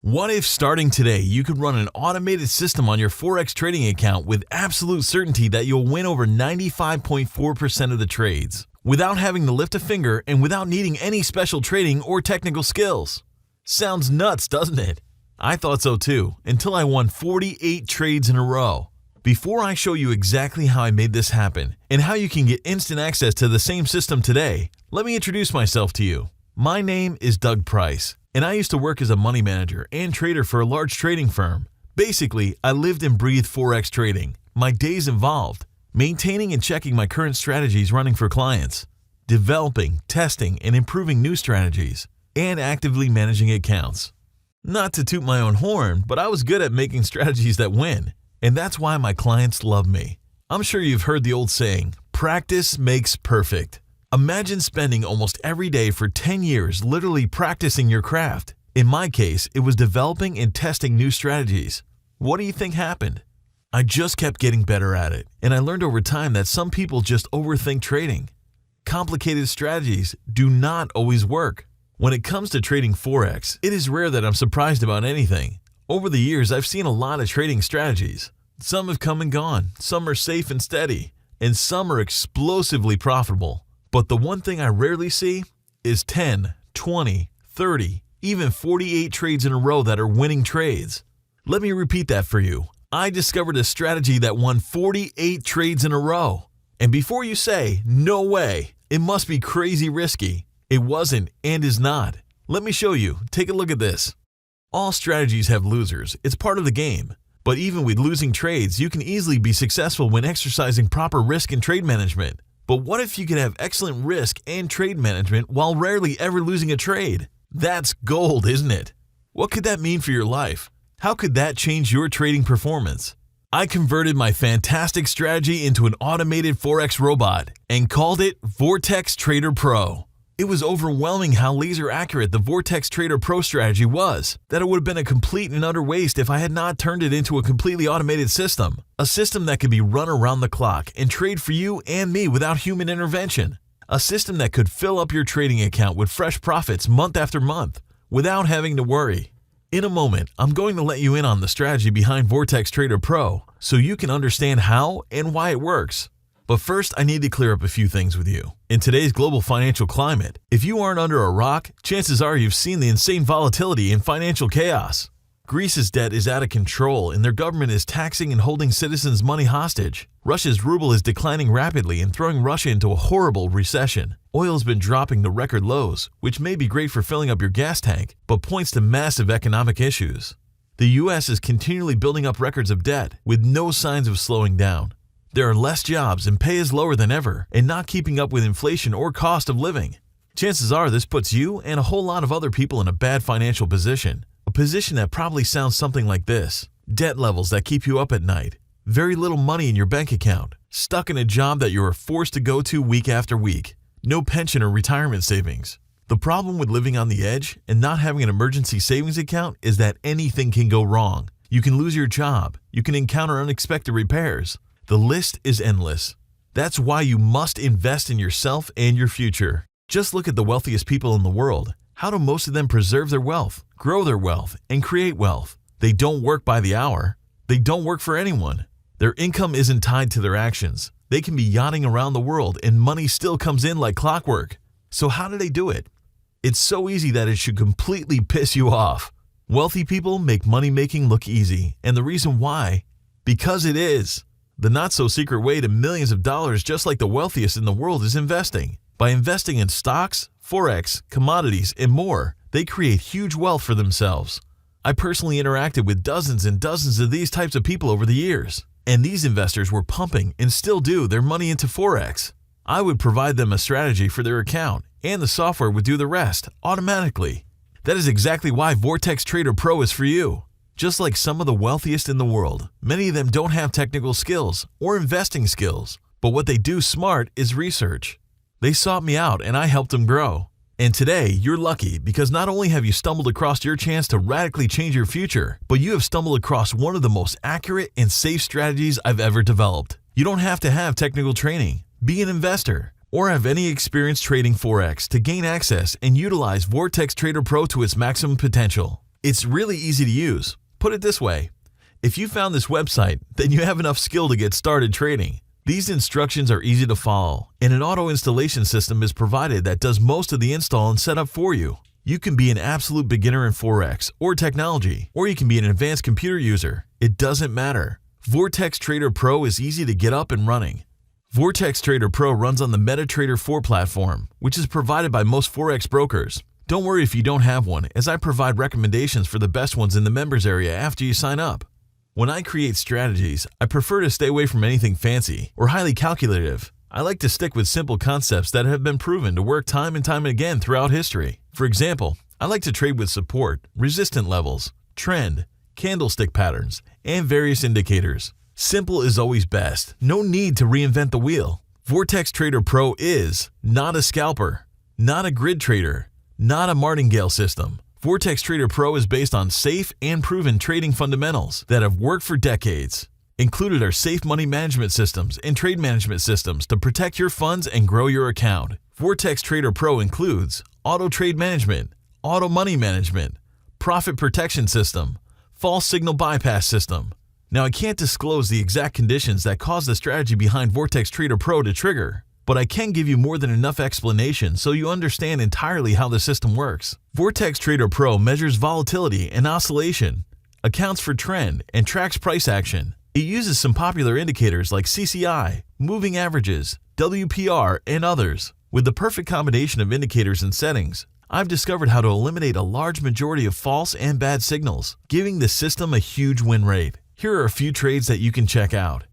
What if starting today you could run an automated system on your Forex trading account with absolute certainty that you'll win over 95.4% of the trades, without having to lift a finger and without needing any special trading or technical skills? Sounds nuts, doesn't it? I thought so too, until I won 48 trades in a row. Before I show you exactly how I made this happen and how you can get instant access to the same system today, let me introduce myself to you. My name is Doug Price, and I used to work as a money manager and trader for a large trading firm. Basically, I lived and breathed Forex trading. My days involved maintaining and checking my current strategies running for clients, developing, testing, and improving new strategies, and actively managing accounts. Not to toot my own horn, but I was good at making strategies that win, and that's why my clients love me. I'm sure you've heard the old saying, practice makes perfect. Imagine spending almost every day for 10 years literally practicing your craft. In my case, it was developing and testing new strategies. What do you think happened? I just kept getting better at it, and I learned over time that some people just overthink trading. Complicated strategies do not always work. When it comes to trading Forex, it is rare that I'm surprised about anything. Over the years, I've seen a lot of trading strategies. Some have come and gone, some are safe and steady, and some are explosively profitable. But the one thing I rarely see is 10, 20, 30, even 48 trades in a row that are winning trades. Let me repeat that for you. I discovered a strategy that won 48 trades in a row. And before you say, no way, it must be crazy risky, it wasn't and is not. Let me show you. Take a look at this. All strategies have losers. It's part of the game. But even with losing trades, you can easily be successful when exercising proper risk and trade management. But what if you could have excellent risk and trade management while rarely ever losing a trade? That's gold, isn't it? What could that mean for your life? How could that change your trading performance? I converted my fantastic strategy into an automated Forex robot and called it Vortex Trader Pro. It was overwhelming how laser accurate the Vortex Trader Pro strategy was, that it would have been a complete and utter waste if I had not turned it into a completely automated system. A system that could be run around the clock and trade for you and me without human intervention. A system that could fill up your trading account with fresh profits month after month without having to worry. In a moment, I'm going to let you in on the strategy behind Vortex Trader Pro so you can understand how and why it works. But first, I need to clear up a few things with you. In today's global financial climate, if you aren't under a rock, chances are you've seen the insane volatility and financial chaos. Greece's debt is out of control and their government is taxing and holding citizens' money hostage. Russia's ruble is declining rapidly and throwing Russia into a horrible recession. Oil's been dropping to record lows, which may be great for filling up your gas tank, but points to massive economic issues. The US is continually building up records of debt with no signs of slowing down. There are less jobs and pay is lower than ever and not keeping up with inflation or cost of living. Chances are this puts you and a whole lot of other people in a bad financial position. A position that probably sounds something like this. Debt levels that keep you up at night. Very little money in your bank account. Stuck in a job that you are forced to go to week after week. No pension or retirement savings. The problem with living on the edge and not having an emergency savings account is that anything can go wrong. You can lose your job. You can encounter unexpected repairs. The list is endless. That's why you must invest in yourself and your future. Just look at the wealthiest people in the world. How do most of them preserve their wealth, grow their wealth, and create wealth? They don't work by the hour. They don't work for anyone. Their income isn't tied to their actions. They can be yachting around the world and money still comes in like clockwork. So how do they do it? It's so easy that it should completely piss you off. Wealthy people make money making look easy, and the reason why? Because it is. The not-so-secret way to millions of dollars just like the wealthiest in the world is investing. By investing in stocks, Forex, commodities, and more, they create huge wealth for themselves. I personally interacted with dozens and dozens of these types of people over the years, and these investors were pumping and still do their money into Forex. I would provide them a strategy for their account, and the software would do the rest automatically. That is exactly why Vortex Trader Pro is for you. Just like some of the wealthiest in the world, many of them don't have technical skills or investing skills, but what they do smart is research. They sought me out and I helped them grow. And today, you're lucky because not only have you stumbled across your chance to radically change your future, but you have stumbled across one of the most accurate and safe strategies I've ever developed. You don't have to have technical training, be an investor, or have any experience trading Forex to gain access and utilize Vortex Trader Pro to its maximum potential. It's really easy to use. Put it this way. If you found this website, then you have enough skill to get started trading. These instructions are easy to follow, and an auto installation system is provided that does most of the install and setup for you. You can be an absolute beginner in Forex or technology, or you can be an advanced computer user. It doesn't matter. Vortex Trader Pro is easy to get up and running. Vortex Trader Pro runs on the MetaTrader 4 platform, which is provided by most Forex brokers. Don't worry if you don't have one, as I provide recommendations for the best ones in the members area after you sign up. When I create strategies, I prefer to stay away from anything fancy or highly calculative. I like to stick with simple concepts that have been proven to work time and time again throughout history. For example, I like to trade with support, resistance levels, trend, candlestick patterns, and various indicators. Simple is always best. No need to reinvent the wheel. Vortex Trader Pro is not a scalper, not a grid trader, not a martingale system. Vortex Trader Pro is based on safe and proven trading fundamentals that have worked for decades. Included are safe money management systems and trade management systems to protect your funds and grow your account. Vortex Trader Pro includes auto trade management, auto money management, profit protection system, false signal bypass system. Now, I can't disclose the exact conditions that cause the strategy behind Vortex Trader Pro to trigger, but I can give you more than enough explanation so you understand entirely how the system works. Vortex Trader Pro measures volatility and oscillation, accounts for trend, and tracks price action. It uses some popular indicators like CCI, moving averages, WPR, and others. With the perfect combination of indicators and settings, I've discovered how to eliminate a large majority of false and bad signals, giving the system a huge win rate. Here are a few trades that you can check out.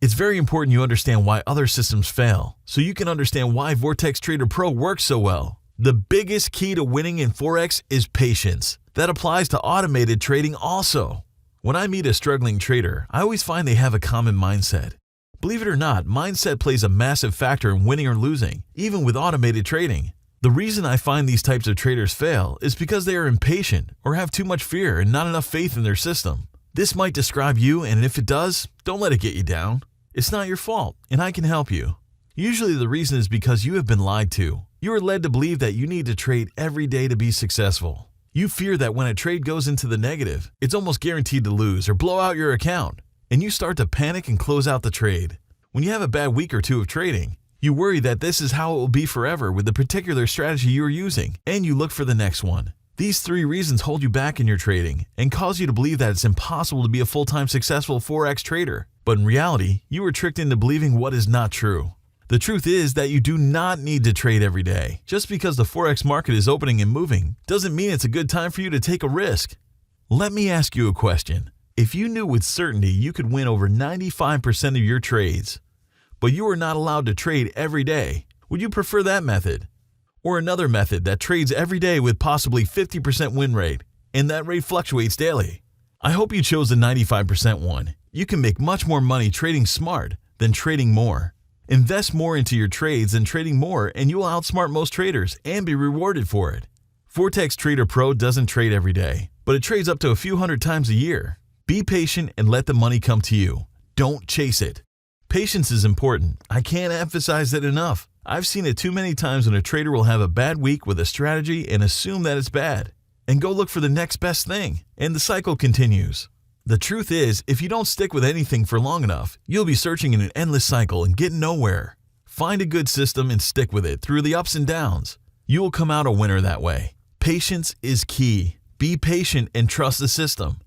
It's very important you understand why other systems fail, so you can understand why Vortex Trader Pro works so well. The biggest key to winning in Forex is patience. That applies to automated trading also. When I meet a struggling trader, I always find they have a common mindset. Believe it or not, mindset plays a massive factor in winning or losing, even with automated trading. The reason I find these types of traders fail is because they are impatient or have too much fear and not enough faith in their system. This might describe you, and if it does, don't let it get you down. It's not your fault, and I can help you. Usually the reason is because you have been lied to. You are led to believe that you need to trade every day to be successful. You fear that when a trade goes into the negative, it's almost guaranteed to lose or blow out your account, and you start to panic and close out the trade. When you have a bad week or two of trading, you worry that this is how it will be forever with the particular strategy you are using, and you look for the next one. These three reasons hold you back in your trading and cause you to believe that it's impossible to be a full-time successful Forex trader. But in reality, you were tricked into believing what is not true. The truth is that you do not need to trade every day. Just because the Forex market is opening and moving doesn't mean it's a good time for you to take a risk. Let me ask you a question. If you knew with certainty you could win over 95% of your trades, but you are not allowed to trade every day, would you prefer that method? Or another method that trades every day with possibly 50% win rate, and that rate fluctuates daily? I hope you chose the 95% one. You can make much more money trading smart than trading more. Invest more into your trades than trading more, and you will outsmart most traders and be rewarded for it. Vortex Trader Pro doesn't trade every day, but it trades up to a few hundred times a year. Be patient and let the money come to you. Don't chase it. Patience is important. I can't emphasize it enough. I've seen it too many times when a trader will have a bad week with a strategy and assume that it's bad, and go look for the next best thing, and the cycle continues. The truth is, if you don't stick with anything for long enough, you'll be searching in an endless cycle and get nowhere. Find a good system and stick with it through the ups and downs. You will come out a winner that way. Patience is key. Be patient and trust the system.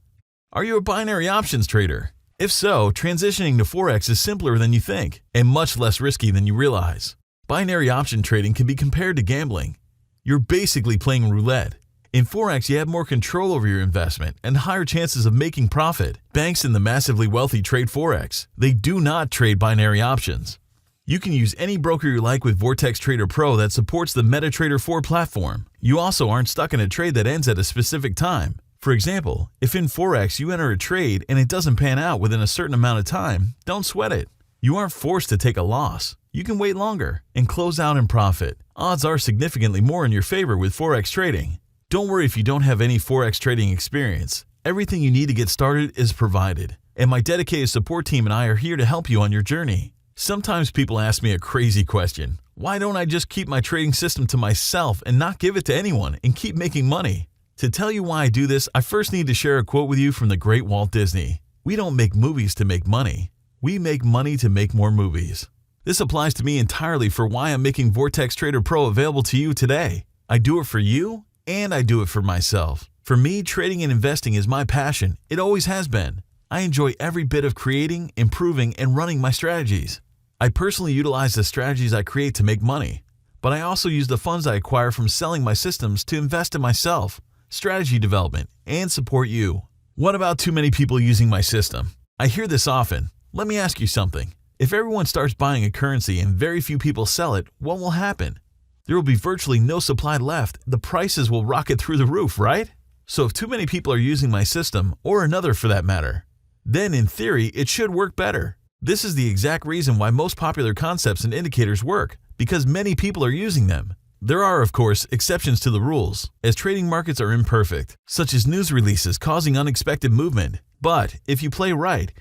Are you a binary options trader? If so, transitioning to Forex is simpler than you think and much less risky than you realize. Binary option trading can be compared to gambling. You're basically playing roulette. In Forex, you have more control over your investment and higher chances of making profit. Banks and the massively wealthy trade Forex. They do not trade binary options. You can use any broker you like with Vortex Trader Pro that supports the MetaTrader 4 platform. You also aren't stuck in a trade that ends at a specific time. For example, if in Forex you enter a trade and it doesn't pan out within a certain amount of time, don't sweat it. You aren't forced to take a loss. You can wait longer and close out in profit. Odds are significantly more in your favor with Forex trading. Don't worry if you don't have any Forex trading experience. Everything you need to get started is provided, and my dedicated support team and I are here to help you on your journey. Sometimes people ask me a crazy question. Why don't I just keep my trading system to myself and not give it to anyone and keep making money? To tell you why I do this, I first need to share a quote with you from the great Walt Disney. We don't make movies to make money. We make money to make more movies. This applies to me entirely for why I'm making Vortex Trader Pro available to you today. I do it for you, and I do it for myself. For me, trading and investing is my passion. It always has been. I enjoy every bit of creating, improving, and running my strategies. I personally utilize the strategies I create to make money, but I also use the funds I acquire from selling my systems to invest in myself, strategy development, and support you. What about too many people using my system? I hear this often. Let me ask you something. If everyone starts buying a currency and very few people sell it, what will happen? There will be virtually no supply left. The prices will rocket through the roof, right? So if too many people are using my system, or another for that matter, then in theory, it should work better. This is the exact reason why most popular concepts and indicators work, because many people are using them. There are, of course, exceptions to the rules, as trading markets are imperfect, such as news releases causing unexpected movement. But if you play right,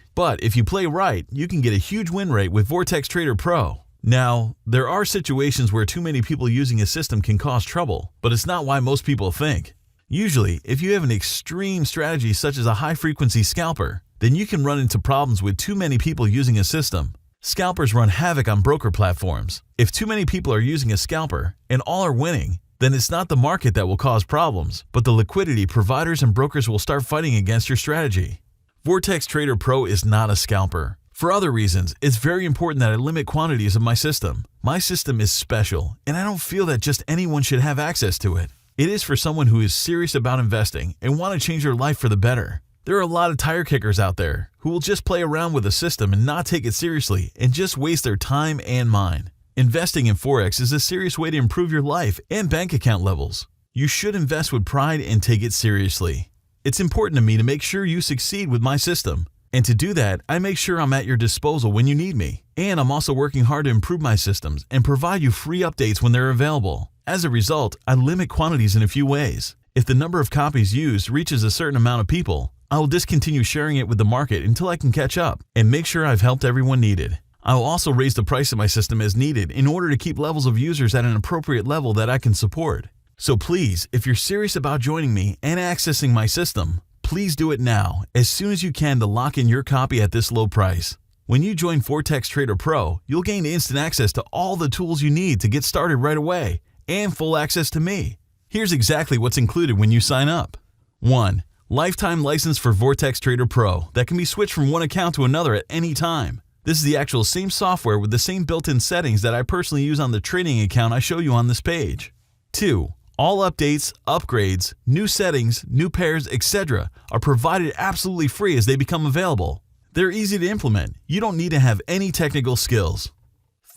you can get a huge win rate with Vortex Trader Pro. Now, there are situations where too many people using a system can cause trouble, but it's not why most people think. Usually, if you have an extreme strategy such as a high-frequency scalper, then you can run into problems with too many people using a system. Scalpers run havoc on broker platforms. If too many people are using a scalper and all are winning, then it's not the market that will cause problems, but the liquidity providers and brokers will start fighting against your strategy. Vortex Trader Pro is not a scalper. For other reasons, it's very important that I limit quantities of my system. My system is special, and I don't feel that just anyone should have access to it. It is for someone who is serious about investing and want to change their life for the better. There are a lot of tire kickers out there who will just play around with the system and not take it seriously and just waste their time and mine. Investing in Forex is a serious way to improve your life and bank account levels. You should invest with pride and take it seriously. It's important to me to make sure you succeed with my system. And to do that, I make sure I'm at your disposal when you need me. And I'm also working hard to improve my systems and provide you free updates when they're available. As a result, I limit quantities in a few ways. If the number of copies used reaches a certain amount of people, I will discontinue sharing it with the market until I can catch up and make sure I've helped everyone needed. I will also raise the price of my system as needed in order to keep levels of users at an appropriate level that I can support. So please, if you're serious about joining me and accessing my system, please do it now, as soon as you can, to lock in your copy at this low price. When you join Vortex Trader Pro, you'll gain instant access to all the tools you need to get started right away and full access to me. Here's exactly what's included when you sign up. 1. Lifetime license for Vortex Trader Pro that can be switched from one account to another at any time. This is the actual same software with the same built-in settings that I personally use on the trading account I show you on this page. 2. All updates, upgrades, new settings, new pairs, etc. are provided absolutely free as they become available. They're easy to implement. You don't need to have any technical skills.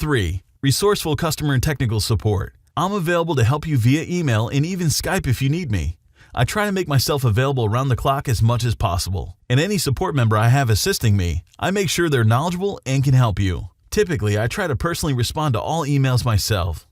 3. Resourceful customer and technical support. I'm available to help you via email and even Skype if you need me. I try to make myself available around the clock as much as possible. And any support member I have assisting me, I make sure they're knowledgeable and can help you. Typically, I try to personally respond to all emails myself.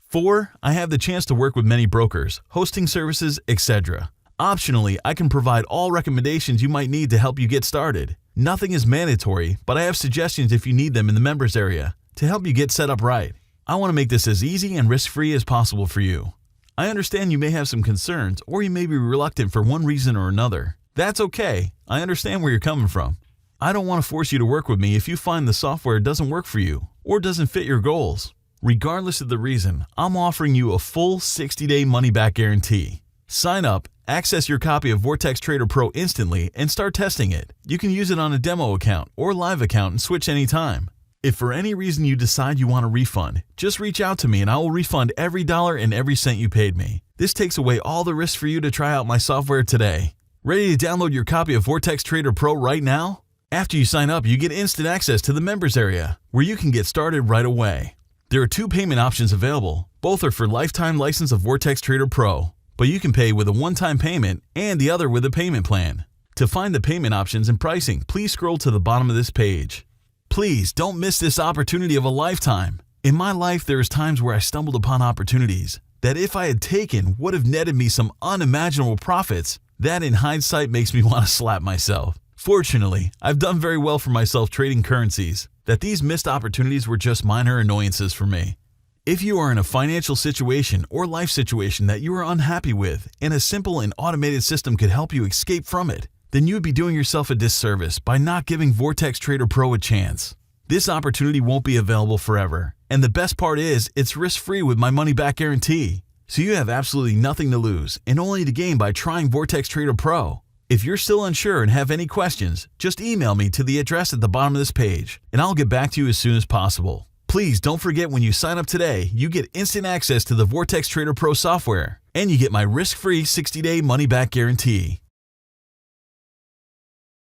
4. I have the chance to work with many brokers, hosting services, etc. Optionally, I can provide all recommendations you might need to help you get started. Nothing is mandatory, but I have suggestions if you need them in the members area to help you get set up right. I want to make this as easy and risk-free as possible for you. I understand you may have some concerns, or you may be reluctant for one reason or another. That's okay. I understand where you're coming from. I don't want to force you to work with me if you find the software doesn't work for you or doesn't fit your goals. Regardless of the reason, I'm offering you a full 60-day money-back guarantee. Sign up, access your copy of Vortex Trader Pro instantly, and start testing it. You can use it on a demo account or live account and switch anytime. If for any reason you decide you want a refund, just reach out to me and I will refund every dollar and every cent you paid me. This takes away all the risk for you to try out my software today. Ready to download your copy of Vortex Trader Pro right now? After you sign up, you get instant access to the members area, where you can get started right away. There are 2 payment options available. Both are for lifetime license of Vortex Trader Pro, but you can pay with a one-time payment and the other with a payment plan. To find the payment options and pricing, please scroll to the bottom of this page. Please don't miss this opportunity of a lifetime. In my life, there is times where I stumbled upon opportunities that if I had taken would have netted me some unimaginable profits. That in hindsight makes me want to slap myself. Fortunately, I've done very well for myself trading currencies, that these missed opportunities were just minor annoyances for me. If you are in a financial situation or life situation that you are unhappy with and a simple and automated system could help you escape from it, then you would be doing yourself a disservice by not giving Vortex Trader Pro a chance. This opportunity won't be available forever, and the best part is it's risk-free with my money-back guarantee. So you have absolutely nothing to lose and only to gain by trying Vortex Trader Pro. If you're still unsure and have any questions, just email me to the address at the bottom of this page, and I'll get back to you as soon as possible. Please don't forget, when you sign up today, you get instant access to the Vortex Trader Pro software, and you get my risk-free 60-day money-back guarantee.